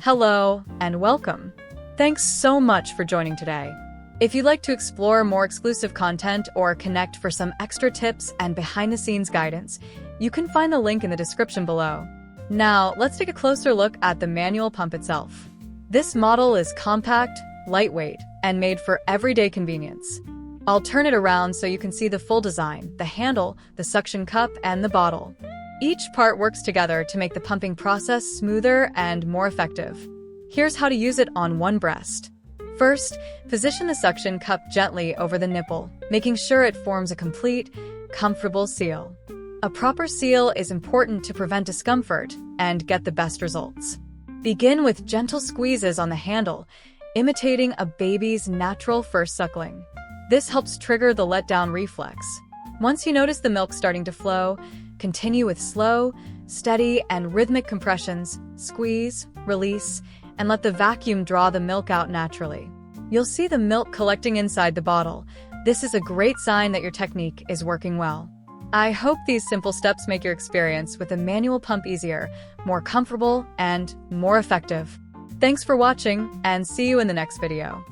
Hello and welcome. Thanks so much for joining today. If you'd like to explore more exclusive content or connect for some extra tips and behind-the-scenes guidance, you can find the link in the description below. Now, let's take a closer look at the manual pump itself. This model is compact, lightweight, and made for everyday convenience. I'll turn it around so you can see the full design, the handle, the suction cup, and the bottle. Each part works together to make the pumping process smoother and more effective. Here's how to use it on one breast. First, position the suction cup gently over the nipple, making sure it forms a complete, comfortable seal. A proper seal is important to prevent discomfort and get the best results. Begin with gentle squeezes on the handle, imitating a baby's natural first suckling. This helps trigger the letdown reflex. Once you notice the milk starting to flow, continue with slow, steady, and rhythmic compressions, squeeze, release, and let the vacuum draw the milk out naturally. You'll see the milk collecting inside the bottle. This is a great sign that your technique is working well. I hope these simple steps make your experience with a manual pump easier, more comfortable, and more effective. Thanks for watching, and see you in the next video.